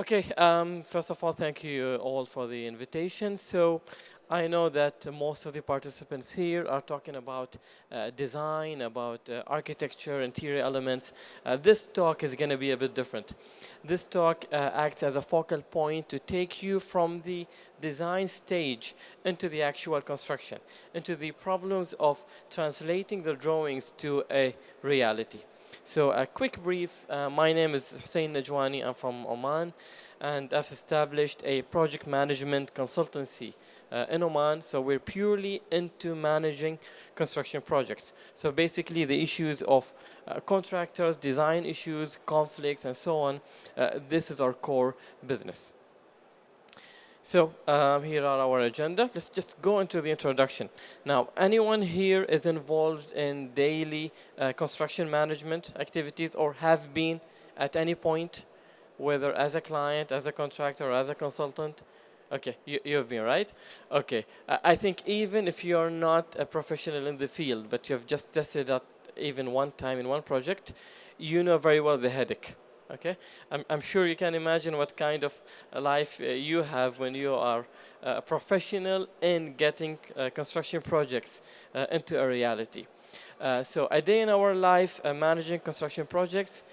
Okay, first of all, thank you all for the invitation. So I know that most of the participants here are talking about design, about architecture, interior elements. This talk is going to be a bit different. This talk acts as a focal point to take you from the design stage into the actual construction, into the problems of translating the drawings to a reality. So a quick brief, my name is Hussain Najwani, I'm from Oman, and I've established a project management consultancy in Oman. So we're purely into managing construction projects. So basically the issues of contractors, design issues, conflicts, and so on, this is our core business. So here are our agenda. Let's just go into the introduction. Now, anyone here is involved in daily construction management activities or have been at any point, whether as a client, as a contractor, or as a consultant? Okay, you've been, right? Okay, I think even if you're not a professional in the field, but you've just tested out even one time in one project, you know very well the headache. Okay, I'm sure you can imagine what kind of life you have when you are a professional in getting construction projects into a reality. So a day in our life managing construction projects.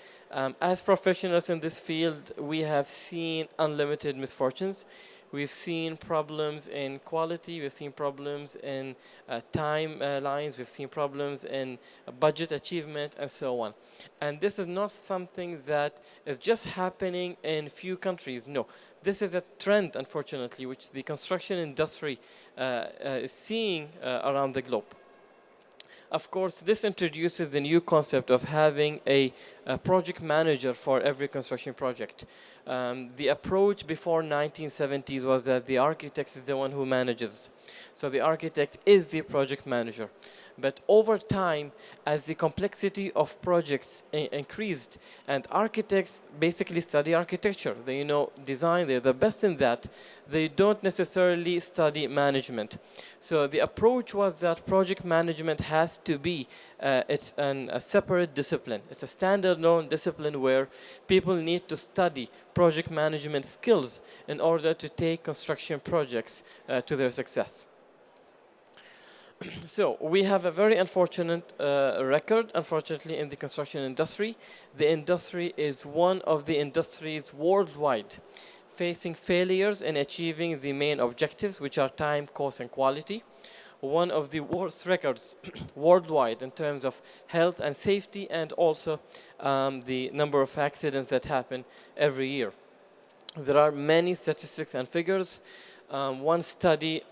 As professionals in this field, we have seen unlimited misfortunes. We've seen problems in quality, we've seen problems in timelines, we've seen problems in budget achievement, and so on. And this is not something that is just happening in few countries. No, this is a trend, unfortunately, which the construction industry is seeing around the globe. Of course, this introduces the new concept of having a project manager for every construction project. The approach before 1970s was that the architect is the one who manages. So the architect is the project manager. But over time, as the complexity of projects increased, and architects basically study architecture, they know design, they're the best in that, they don't necessarily study management. So the approach was that project management has to be a separate discipline. It's a standalone discipline where people need to study project management skills in order to take construction projects to their success. So we have a very unfortunate record, unfortunately, in the construction industry. The industry is one of the industries worldwide facing failures in achieving the main objectives, which are time, cost, and quality. One of the worst records worldwide in terms of health and safety, and also the number of accidents that happen every year. There are many statistics and figures. One study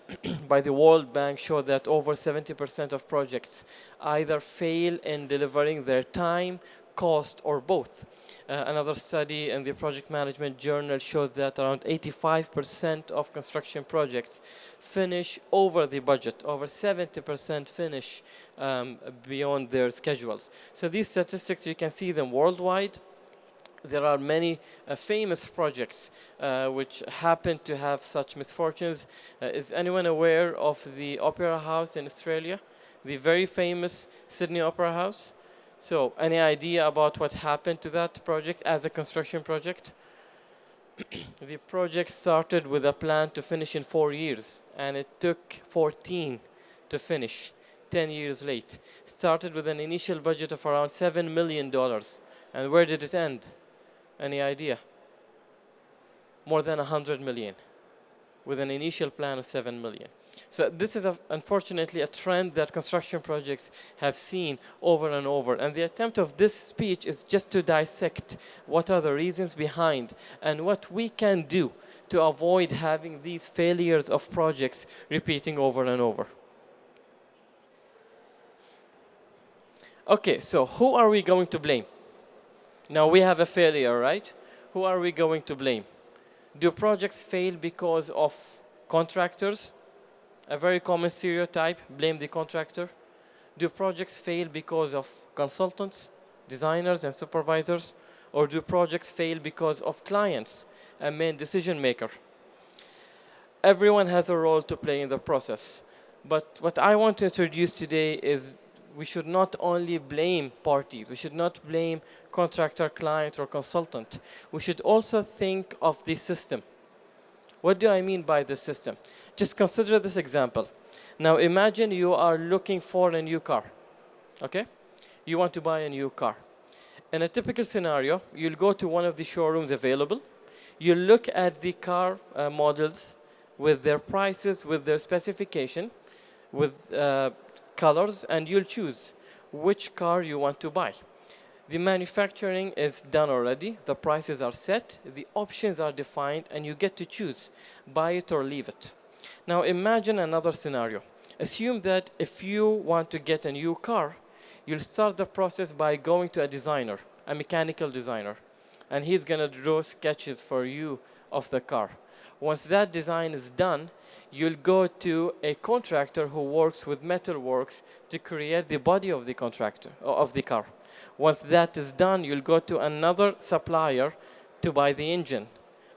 by the World Bank showed that over 70% of projects either fail in delivering their time, cost, or both. Another study in the Project Management Journal shows that around 85% of construction projects finish over the budget. Over 70% finish beyond their schedules. So these statistics, you can see them worldwide. There are many famous projects which happen to have such misfortunes. Is anyone aware of the Opera House in Australia? The very famous Sydney Opera House? So, any idea about what happened to that project as a construction project? The project started with a plan to finish in 4 years, and it took 14 to finish, 10 years late. Started with an initial budget of around $7 million. And where did it end? Any idea? More than 100 million, with an initial plan of 7 million. So this is unfortunately a trend that construction projects have seen over and over. And the attempt of this speech is just to dissect what are the reasons behind and what we can do to avoid having these failures of projects repeating over and over. Okay, so who are we going to blame? Now we have a failure, right? Who are we going to blame? Do projects fail because of contractors? A very common stereotype, blame the contractor. Do projects fail because of consultants, designers, and supervisors? Or do projects fail because of clients, a main decision maker? Everyone has a role to play in the process. But what I want to introduce today is we should not only blame parties. We should not blame contractor, client, or consultant. We should also think of the system. What do I mean by the system? Just consider this example. Now imagine you are looking for a new car, okay? You want to buy a new car. In a typical scenario, you'll go to one of the showrooms available. You look at the car models with their prices, with their specification, with colors, and you'll choose which car you want to buy. The manufacturing is done already. The prices are set. The options are defined, and you get to choose, buy it or leave it. Now imagine another scenario. Assume that if you want to get a new car, you'll start the process by going to a designer, a mechanical designer, and he's going to draw sketches for you of the car. Once that design is done, you'll go to a contractor who works with metalworks to create the body of the car. Once that is done, you'll go to another supplier to buy the engine,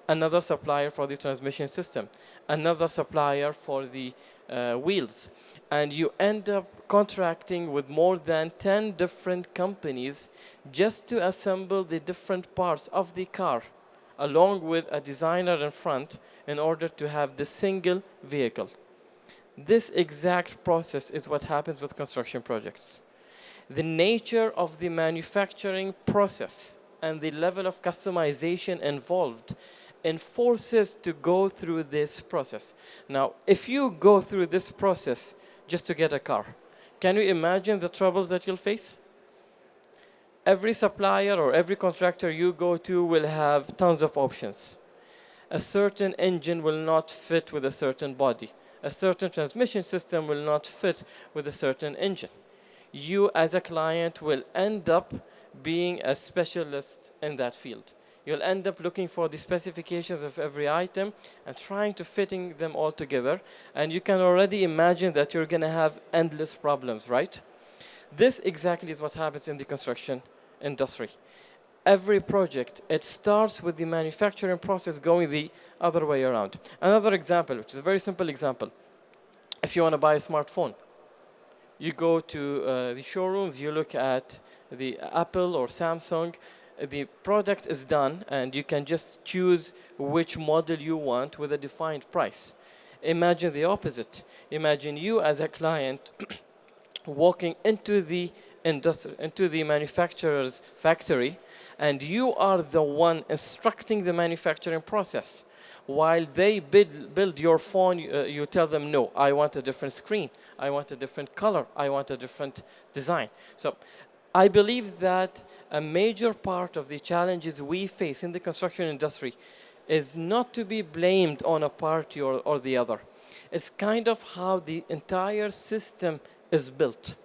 another supplier for the transmission system, another supplier for the wheels. And you end up contracting with more than 10 different companies just to assemble the different parts of the car, along with a designer in front, in order to have the single vehicle. This exact process is what happens with construction projects. The nature of the manufacturing process and the level of customization involved enforces to go through this process. Now, if you go through this process just to get a car, can you imagine the troubles that you'll face? Every supplier or every contractor you go to will have tons of options. A certain engine will not fit with a certain body. A certain transmission system will not fit with a certain engine. You as a client will end up being a specialist in that field. You'll end up looking for the specifications of every item and trying to fitting them all together. And you can already imagine that you're going to have endless problems, right? This exactly is what happens in the construction industry. Every project, it starts with the manufacturing process going the other way around. Another example, which is a very simple example. If you want to buy a smartphone, you go to the showrooms, you look at the Apple or Samsung, the product is done, and you can just choose which model you want with a defined price. Imagine the opposite. Imagine you as a client walking into the manufacturer's factory, and you are the one instructing the manufacturing process. While they build your phone, you tell them, no, I want a different screen. I want a different color. I want a different design. So I believe that a major part of the challenges we face in the construction industry is not to be blamed on a party or the other. It's kind of how the entire system is built.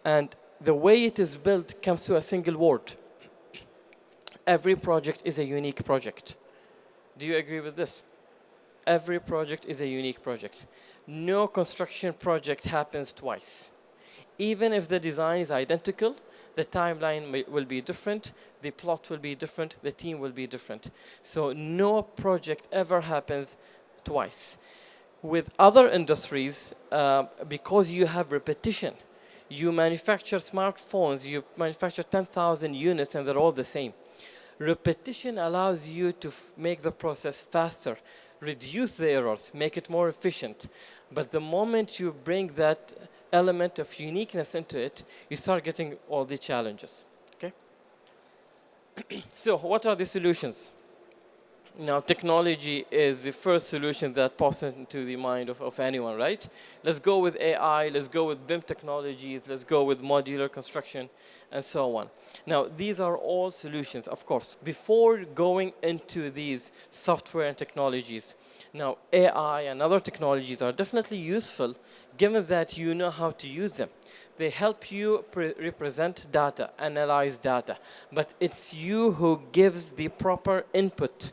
And the way it is built comes to a single word. Every project is a unique project. Do you agree with this? Every project is a unique project. No construction project happens twice. Even if the design is identical, the timeline will be different, the plot will be different, the team will be different. So no project ever happens twice. With other industries, because you have repetition, you manufacture smartphones, you manufacture 10,000 units and they're all the same. Repetition allows you to make the process faster, reduce the errors, make it more efficient. But the moment you bring that element of uniqueness into it, you start getting all the challenges, okay? So what are the solutions? Now, technology is the first solution that pops into the mind of anyone, right? Let's go with AI, let's go with BIM technologies, let's go with modular construction, and so on. Now, these are all solutions, of course. Before going into these software and technologies, now AI and other technologies are definitely useful, given that you know how to use them. They help you represent data, analyze data, but it's you who gives the proper input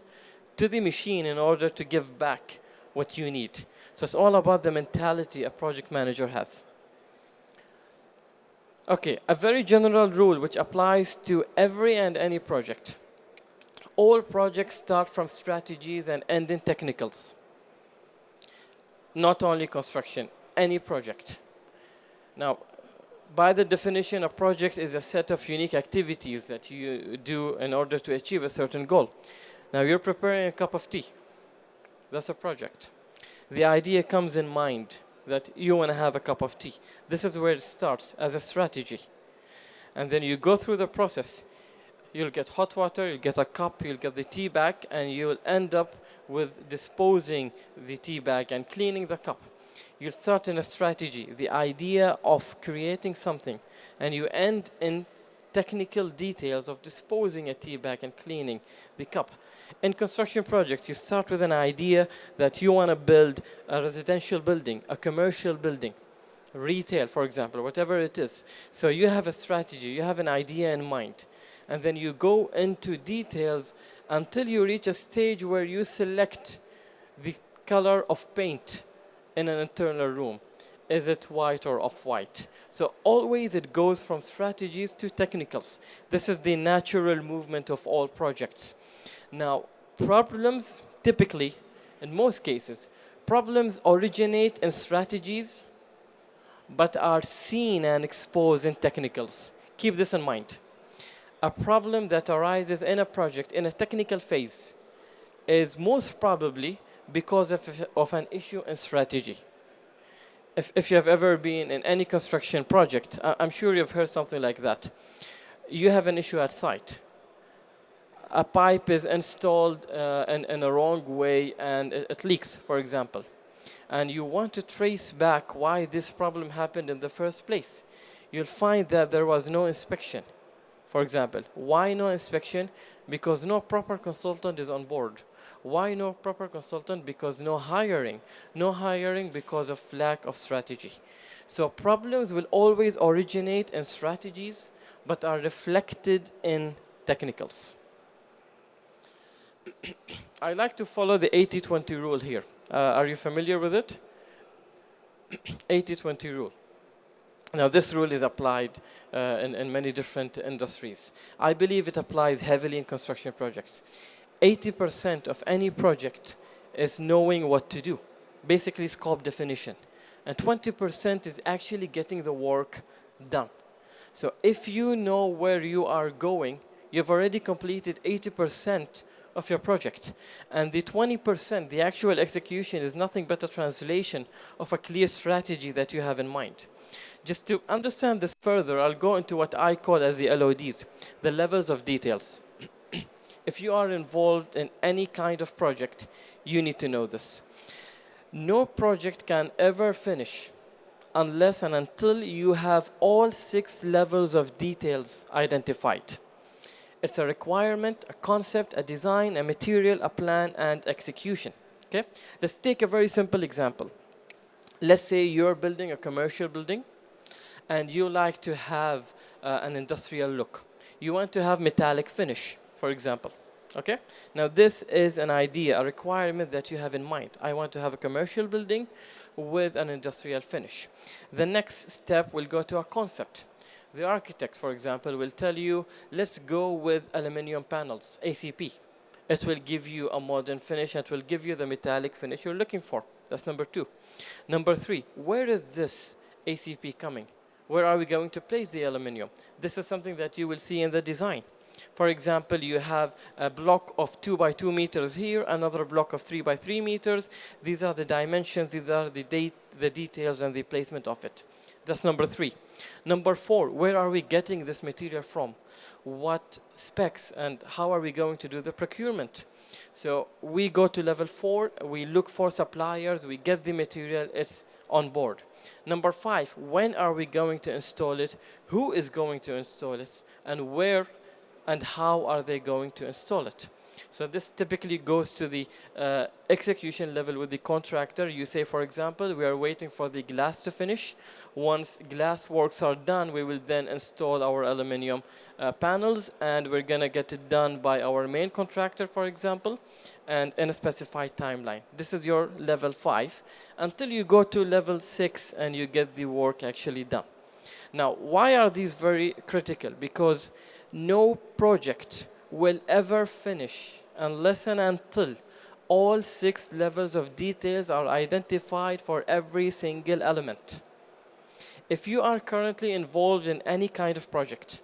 to the machine in order to give back what you need. So it's all about the mentality a project manager has. Okay, a very general rule which applies to every and any project. All projects start from strategies and end in technicals. Not only construction, any project. Now, By the definition, a project is a set of unique activities that you do in order to achieve a certain goal. Now you're preparing a cup of tea. That's a project. The idea comes in mind that you want to have a cup of tea. This is where it starts as a strategy. And then you go through the process. You'll get hot water, you'll get a cup, you'll get the tea bag, and you'll end up with disposing the tea bag and cleaning the cup. You start in a strategy, the idea of creating something, and you end in technical details of disposing a tea bag and cleaning the cup. In construction projects, you start with an idea that you want to build a residential building, a commercial building, retail, for example, whatever it is. So you have a strategy, you have an idea in mind, and then you go into details until you reach a stage where you select the color of paint in an internal room. Is it white or off-white? So always it goes from strategies to technicals. This is the natural movement of all projects. Now, problems typically, in most cases, problems originate in strategies but are seen and exposed in technicals. Keep this in mind. A problem that arises in a project in a technical phase is most probably because of an issue in strategy. If you have ever been in any construction project, I'm sure you've heard something like that. You have an issue at site. A pipe is installed in a wrong way and it leaks, for example. And you want to trace back why this problem happened in the first place. You'll find that there was no inspection, for example. Why no inspection? Because no proper consultant is on board. Why no proper consultant? Because no hiring. No hiring because of lack of strategy. So problems will always originate in strategies, but are reflected in technicals. I like to follow the 80-20 rule here. Are you familiar with it? 80-20 rule. Now, this rule is applied in many different industries. I believe it applies heavily in construction projects. 80% of any project is knowing what to do, basically scope definition. And 20% is actually getting the work done. So if you know where you are going, you've already completed 80% of your project. And the 20%, the actual execution, is nothing but a translation of a clear strategy that you have in mind. Just to understand this further, I'll go into what I call as the LODs, the levels of details. If you are involved in any kind of project, you need to know this. No project can ever finish unless and until you have all 6 levels of details identified. It's a requirement, a concept, a design, a material, a plan, and execution. Okay? Let's take a very simple example. Let's say you're building a commercial building and you like to have an industrial look. You want to have metallic finish, for example. Okay? Now this is an idea, a requirement that you have in mind. I want to have a commercial building with an industrial finish. The next step will go to a concept. The architect, for example, will tell you, let's go with aluminum panels, ACP. It will give you a modern finish. It will give you the metallic finish you're looking for. That's number 2. Number 3, where is this ACP coming? Where are we going to place the aluminum? This is something that you will see in the design. For example, you have a block of 2 by 2 meters here, another block of 3 by 3 meters. These are the dimensions, these are the details and the placement of it. That's number 3. Number 4, where are we getting this material from? What specs and how are we going to do the procurement? So we go to level 4, we look for suppliers, we get the material, it's on board. Number 5, when are we going to install it? Who is going to install it? And where and how are they going to install it? So this typically goes to the execution level with the contractor. You say, for example, we are waiting for the glass to finish. Once glass works are done, we will then install our aluminum panels, and we're going to get it done by our main contractor, for example, and in a specified timeline. This is your level 5 until you go to level 6 and you get the work actually done. Now, why are these very critical? Because no project will ever finish unless and until all 6 levels of details are identified for every single element. If you are currently involved in any kind of project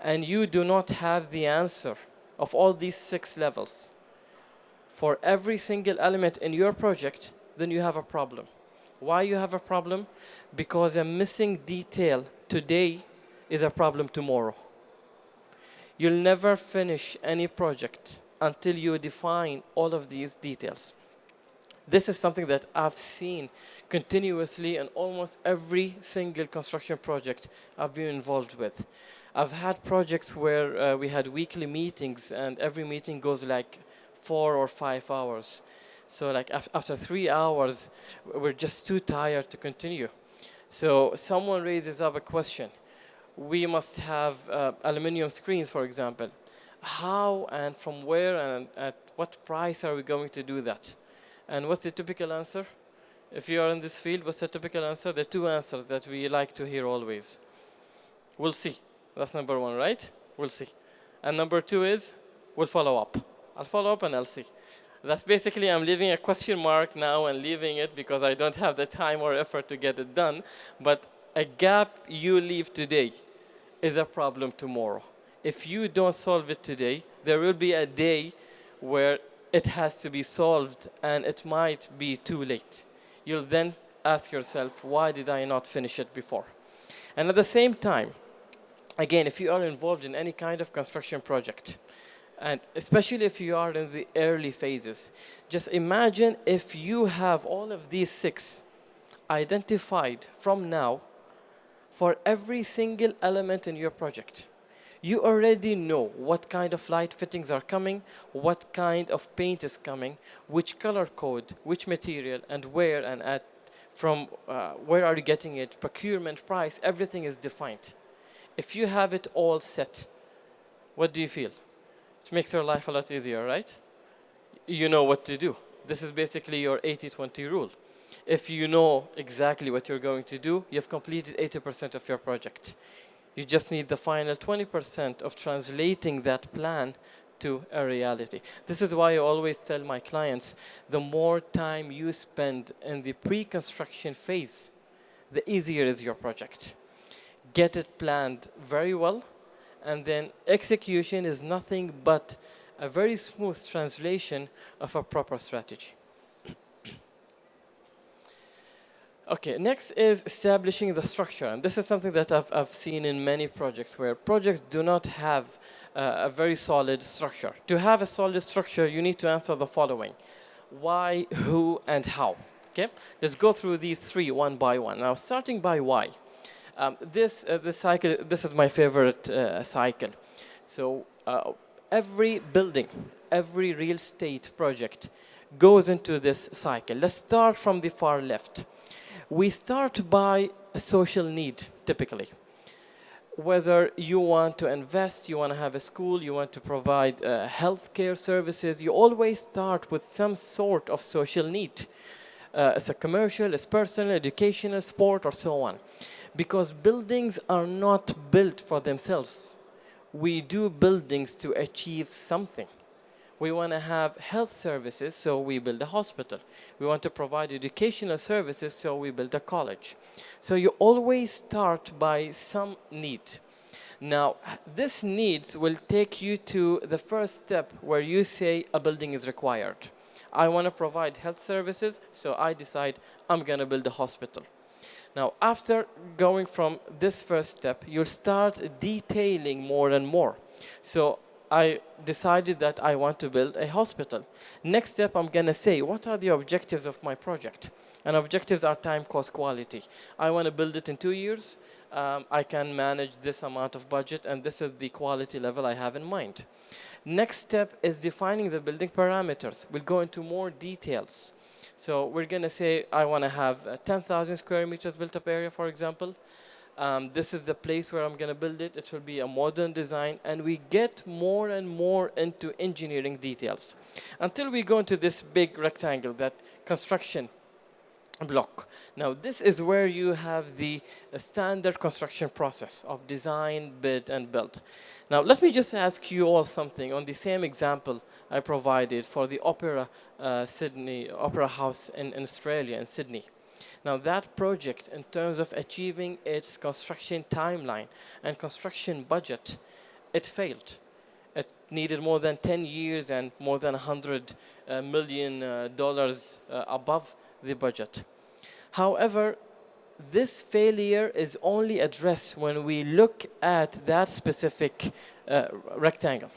and you do not have the answer of all these 6 levels for every single element in your project, then you have a problem. Why you have a problem? Because a missing detail today is a problem tomorrow. You'll never finish any project until you define all of these details. This is something that I've seen continuously in almost every single construction project I've been involved with. I've had projects where we had weekly meetings, and every meeting goes like 4 or 5 hours. So like after 3 hours, we're just too tired to continue. So someone raises up a question. We must have aluminum screens, for example. How and from where and at what price are we going to do that? And what's the typical answer? If you are in this field, what's the typical answer? There are 2 answers that we like to hear always. We'll see. That's number 1, right? We'll see. And number 2 is, we'll follow up. I'll follow up and I'll see. That's basically, I'm leaving a question mark now and leaving it because I don't have the time or effort to get it done. But a gap you leave today is a problem tomorrow. If you don't solve it today, there will be a day where it has to be solved and it might be too late. You'll then ask yourself, why did I not finish it before? And at the same time, again, if you are involved in any kind of construction project, and especially if you are in the early phases, just imagine if you have all of these 6 identified from now for every single element in your project. You already know what kind of light fittings are coming, what kind of paint is coming, which color code, which material, and where and at, from where are you getting it, procurement, price, everything is defined. If you have it all set, what do you feel? It makes your life a lot easier, right? You know what to do. This is basically your 80-20 rule. If you know exactly what you're going to do, you've completed 80% of your project. You just need the final 20% of translating that plan to a reality. This is why I always tell my clients, the more time you spend in the pre-construction phase, the easier is your project. Get it planned very well, and then execution is nothing but a very smooth translation of a proper strategy. Okay, next is establishing the structure. And this is something that I've seen in many projects where projects do not have a very solid structure. To have a solid structure, you need to answer the following: why, who, and how. Okay, let's go through these 3 one by one. Now, starting by why. This cycle, this is my favorite cycle. So every building, every real estate project goes into this cycle. Let's start from the far left. We start by a social need, typically. Whether you want to invest, you want to have a school, you want to provide healthcare services, you always start with some sort of social need. It's a commercial, it's personal, educational, sport, or so on. Because buildings are not built for themselves. We do buildings to achieve something. We want to have health services, so we build a hospital. We want to provide educational services, so we build a college. So you always start by some need. Now, this needs will take you to the first step where you say a building is required. I want to provide health services, so I decide I'm going to build a hospital. Now, after going from this first step, you'll start detailing more and more. So I decided that I want to build a hospital. Next step, I'm going to say, what are the objectives of my project? And objectives are time, cost, quality. I want to build it in 2 years. I can manage this amount of budget, and this is the quality level I have in mind. Next step is defining the building parameters. We'll go into more details. So we're going to say, I want to have 10,000 square meters built up area, for example. This is the place where I'm going to build it. It will be a modern design. And we get more and more into engineering details until we go into this big rectangle, that construction block. Now, this is where you have the standard construction process of design, bid, and build. Now, let me just ask you all something on the same example I provided for the Opera House in Australia, in Sydney. Now that project, in terms of achieving its construction timeline and construction budget, it failed. It needed more than 10 years and more than $100 million above the budget. However, this failure is only addressed when we look at that specific rectangle.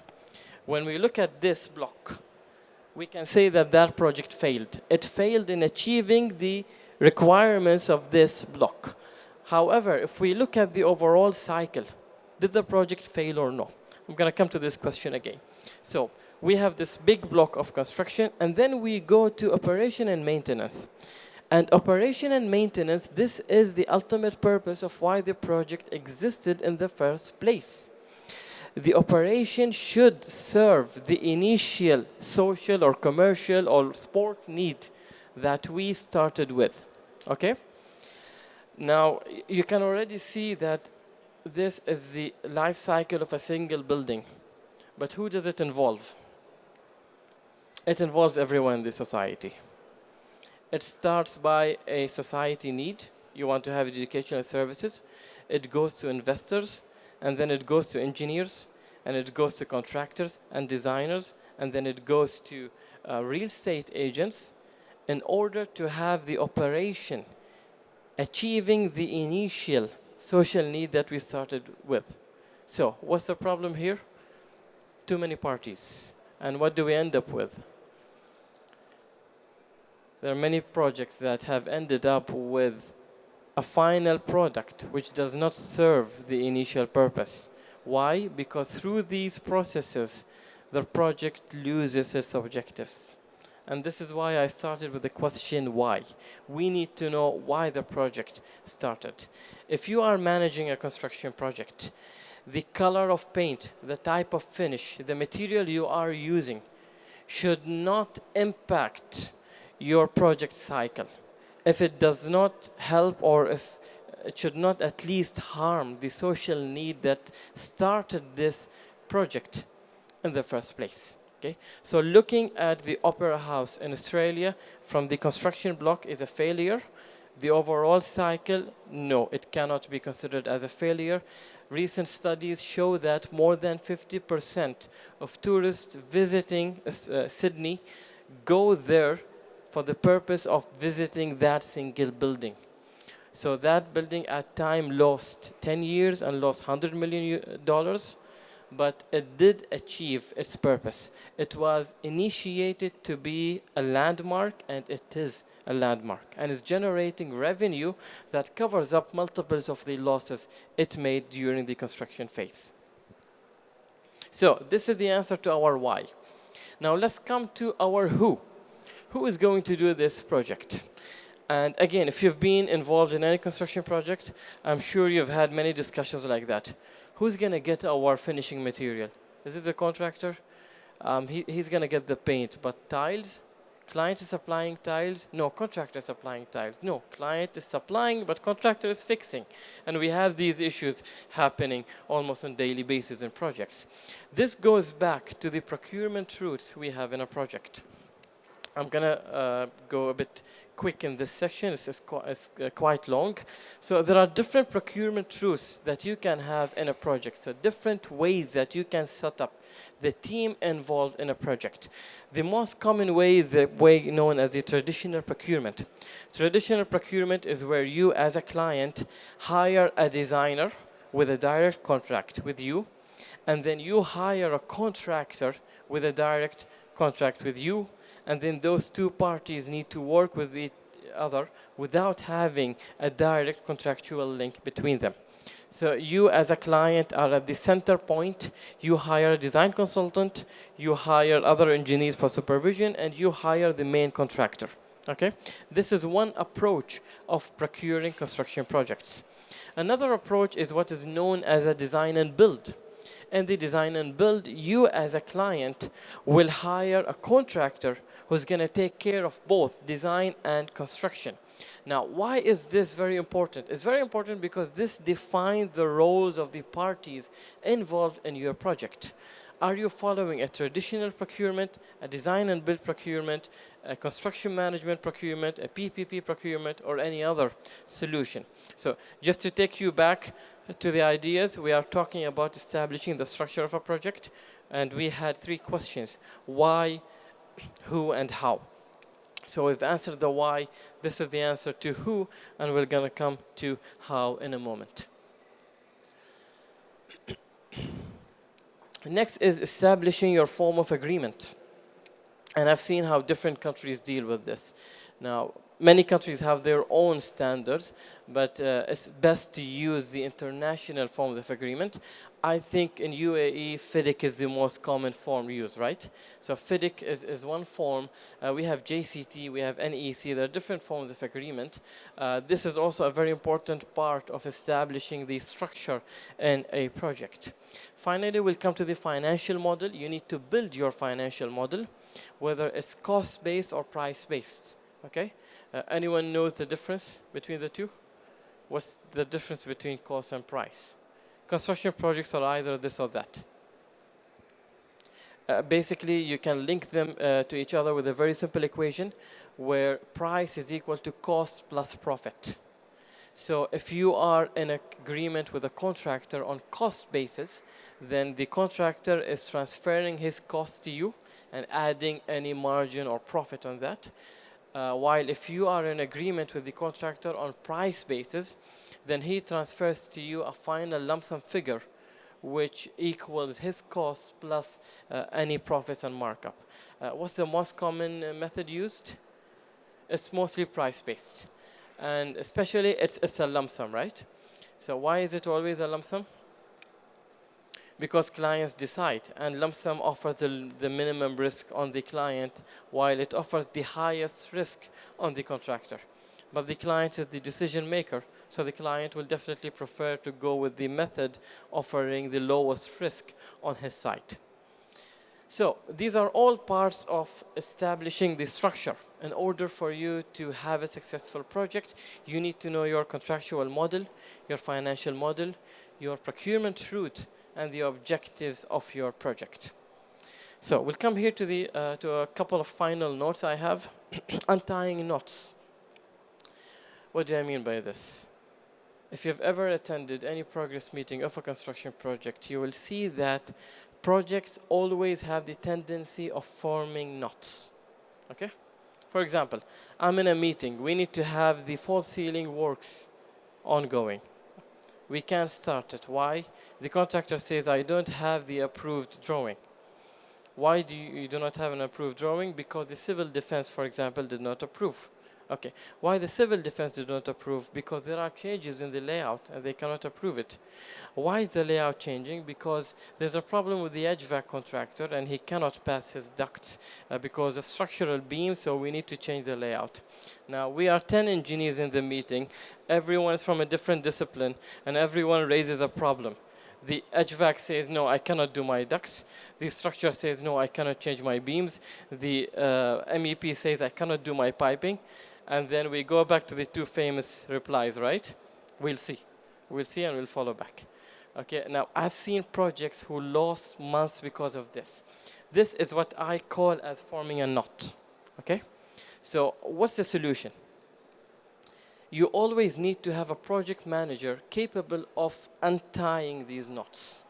When we look at this block, we can say that that project failed. It failed in achieving the requirements of this block. However, if we look at the overall cycle, did the project fail or no? I'm going to come to this question again. So we have this big block of construction, and then we go to operation and maintenance. And operation and maintenance, this is the ultimate purpose of why the project existed in the first place. The operation should serve the initial social or commercial or sport need that we started with, okay? Now, you can already see that this is the life cycle of a single building. But who does it involve? It involves everyone in the society. It starts by a society need. You want to have educational services. It goes to investors, and then it goes to engineers, and it goes to contractors and designers, and then it goes to real estate agents in order to have the operation achieving the initial social need that we started with. So what's the problem here? Too many parties. And what do we end up with? There are many projects that have ended up with a final product which does not serve the initial purpose. Why? Because through these processes, the project loses its objectives. And this is why I started with the question why. We need to know why the project started. If you are managing a construction project, the color of paint, the type of finish, the material you are using should not impact your project cycle. If it does not help, or if it should not at least harm the social need that started this project in the first place. Okay? So looking at the Opera House in Australia from the construction block is a failure. The overall cycle, no, it cannot be considered as a failure. Recent studies show that more than 50% of tourists visiting Sydney go there for the purpose of visiting that single building. So that building at time lost 10 years and lost $100 million, but it did achieve its purpose. It was initiated to be a landmark, and it is a landmark, and is generating revenue that covers up multiples of the losses it made during the construction phase. So this is the answer to our why. Now let's come to our who. Who is going to do this project? And again, if you've been involved in any construction project, I'm sure you've had many discussions like that. Who's going to get our finishing material? Is this a contractor? He's going to get the paint, but tiles? Client is supplying tiles? No, contractor is supplying tiles. No, client is supplying, but contractor is fixing. And we have these issues happening almost on a daily basis in projects. This goes back to the procurement routes we have in a project. I'm going to go a bit quick in this section. It's quite long. So there are different procurement routes that you can have in a project. So different ways that you can set up the team involved in a project. The most common way is the way known as the traditional procurement. Traditional procurement is where you as a client hire a designer with a direct contract with you, and then you hire a contractor with a direct contract with you, and then those two parties need to work with each other without having a direct contractual link between them. So you as a client are at the center point. You hire a design consultant, you hire other engineers for supervision, and you hire the main contractor. Okay? This is one approach of procuring construction projects. Another approach is what is known as a design and build. In the design and build, you as a client will hire a contractor who's going to take care of both design and construction. Now, why is this very important? It's very important because this defines the roles of the parties involved in your project. Are you following a traditional procurement, a design and build procurement, a construction management procurement, a PPP procurement, or any other solution? So just to take you back to the ideas, we are talking about establishing the structure of a project, and we had 3 questions: why, who, and how. So we've answered the why. This is the answer to who, and we're going to come to how in a moment. Next is establishing your form of agreement. And I've seen how different countries deal with this. Now, many countries have their own standards, but it's best to use the international forms of agreement. I think in UAE, FIDIC is the most common form used, right? So FIDIC is one form. We have JCT, we have NEC. There are different forms of agreement. This is also a very important part of establishing the structure in a project. Finally, we'll come to the financial model. You need to build your financial model, whether it's cost-based or price-based, okay? Anyone knows the difference between the two? What's the difference between cost and price? Construction projects are either this or that. Basically, you can link them to each other with a very simple equation where price is equal to cost plus profit. So if you are in agreement with a contractor on cost basis, then the contractor is transferring his cost to you and adding any margin or profit on that. While if you are in agreement with the contractor on price basis, then he transfers to you a final lump sum figure which equals his cost plus any profits and markup. What's the most common method used? It's mostly price-based. And especially it's a lump sum, right? So why is it always a lump sum? Because clients decide, and lump sum offers the minimum risk on the client, while it offers the highest risk on the contractor. But the client is the decision maker, so the client will definitely prefer to go with the method offering the lowest risk on his side. So these are all parts of establishing the structure. In order for you to have a successful project, you need to know your contractual model, your financial model, your procurement route, and the objectives of your project. So we'll come here to a couple of final notes I have. Untying knots. What do I mean by this? If you've ever attended any progress meeting of a construction project, you will see that projects always have the tendency of forming knots. Okay? For example, I'm in a meeting. We need to have the false ceiling works ongoing. We can't start it. Why? The contractor says, I don't have the approved drawing. Why do you do not have an approved drawing? Because the civil defense, for example, did not approve. Okay. Why the civil defense did not approve? Because there are changes in the layout and they cannot approve it. Why is the layout changing? Because there's a problem with the HVAC contractor and he cannot pass his ducts because of structural beams, so we need to change the layout. Now, we are 10 engineers in the meeting. Everyone is from a different discipline and everyone raises a problem. The HVAC says, no, I cannot do my ducts. The structure says, no, I cannot change my beams. The MEP says, I cannot do my piping. And then we go back to the 2 famous replies, right? We'll see. We'll see and we'll follow back. Okay, now I've seen projects who lost months because of this. This is what I call as forming a knot. Okay? So what's the solution? You always need to have a project manager capable of untying these knots.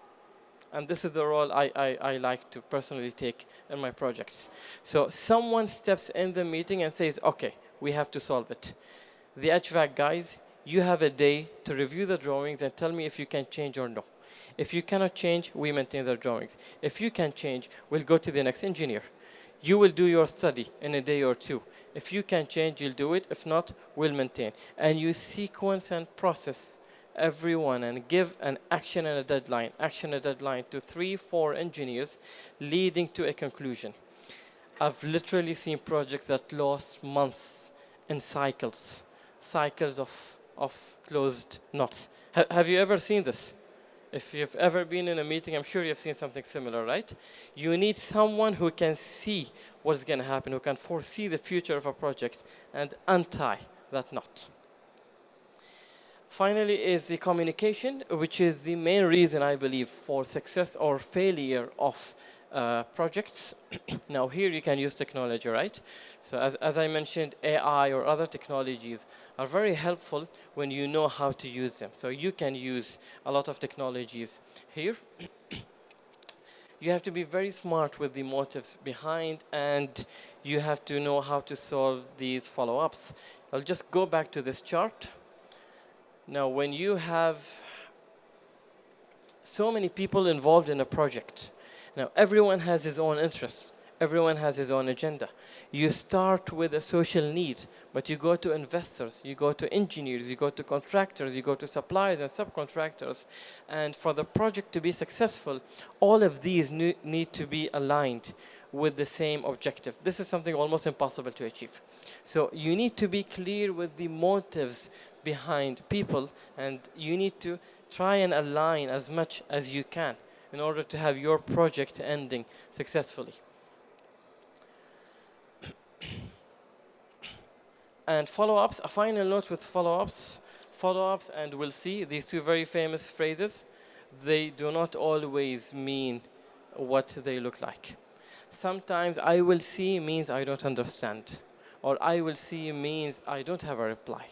And this is the role I like to personally take in my projects. So someone steps in the meeting and says, okay, we have to solve it. The HVAC guys, you have a day to review the drawings and tell me if you can change or no. If you cannot change, we maintain the drawings. If you can change, we'll go to the next engineer. You will do your study in a day or 2. If you can change, you'll do it. If not, we'll maintain. And you sequence and process everyone and give an action and a deadline to 3-4 engineers leading to a conclusion. I've literally seen projects that lost months in cycles of closed knots. Have you ever seen this? If you've ever been in a meeting, I'm sure you've seen something similar, right? You need someone who can see what's going to happen, who can foresee the future of a project and untie that not. Finally is the communication, which is the main reason, I believe, for success or failure of projects. Now here you can use technology, right? So as I mentioned, AI or other technologies are very helpful when you know how to use them. So you can use a lot of technologies here. You have to be very smart with the motives behind, and you have to know how to solve these follow-ups. I'll just go back to this chart. Now, when you have so many people involved in a project, now everyone has his own interests, everyone has his own agenda. You start with a social need, but you go to investors, you go to engineers, you go to contractors, you go to suppliers and subcontractors. And for the project to be successful, all of these need to be aligned with the same objective. This is something almost impossible to achieve. So you need to be clear with the motives behind people, and you need to try and align as much as you can in order to have your project ending successfully. And follow-ups, a final note with follow-ups, and we'll see these two very famous phrases, they do not always mean what they look like. Sometimes I will see means I don't understand, or I will see means I don't have a reply,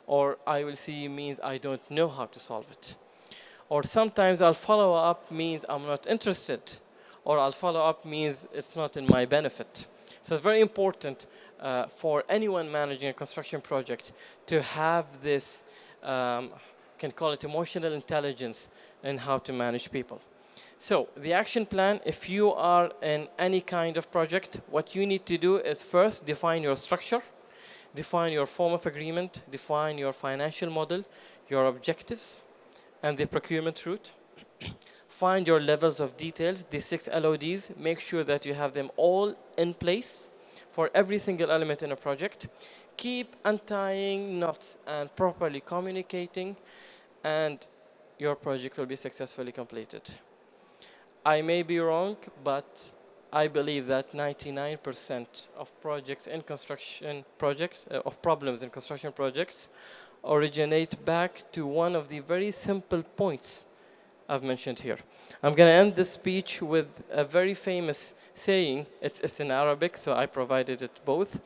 or I will see means I don't know how to solve it. Or sometimes I'll follow up means I'm not interested, or I'll follow up means it's not in my benefit. So it's very important for anyone managing a construction project to have this, can call it emotional intelligence in how to manage people. So the action plan, if you are in any kind of project, what you need to do is first define your structure, define your form of agreement, define your financial model, your objectives, and the procurement route. Find your levels of details, the 6 LODs, make sure that you have them all in place for every single element in a project. Keep untying knots and properly communicating, and your project will be successfully completed. I may be wrong, but I believe that 99% of projects in construction projects, of problems in construction projects, originate back to one of the very simple points I've mentioned here. I'm going to end this speech with a very famous saying. It's in Arabic, so I provided it both.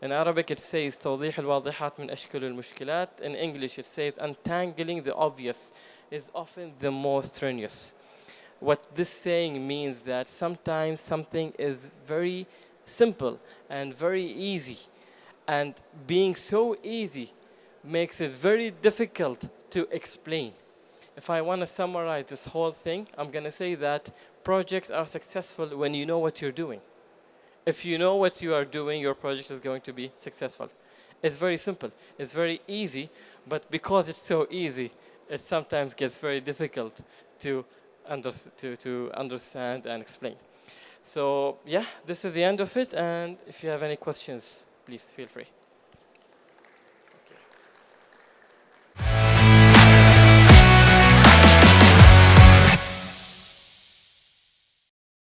In Arabic, it says توضيح الواضحات من أشكال المشكلات. In English, it says untangling the obvious is often the most strenuous. What this saying means that sometimes something is very simple and very easy, and being so easy makes it very difficult to explain. If I want to summarize this whole thing, I'm going to say that projects are successful when you know what you're doing. If you know what you are doing, your project is going to be successful. It's very simple. It's very easy, but because it's so easy, it sometimes gets very difficult to understand and explain. So yeah, this is the end of it, and if you have any questions, please feel free.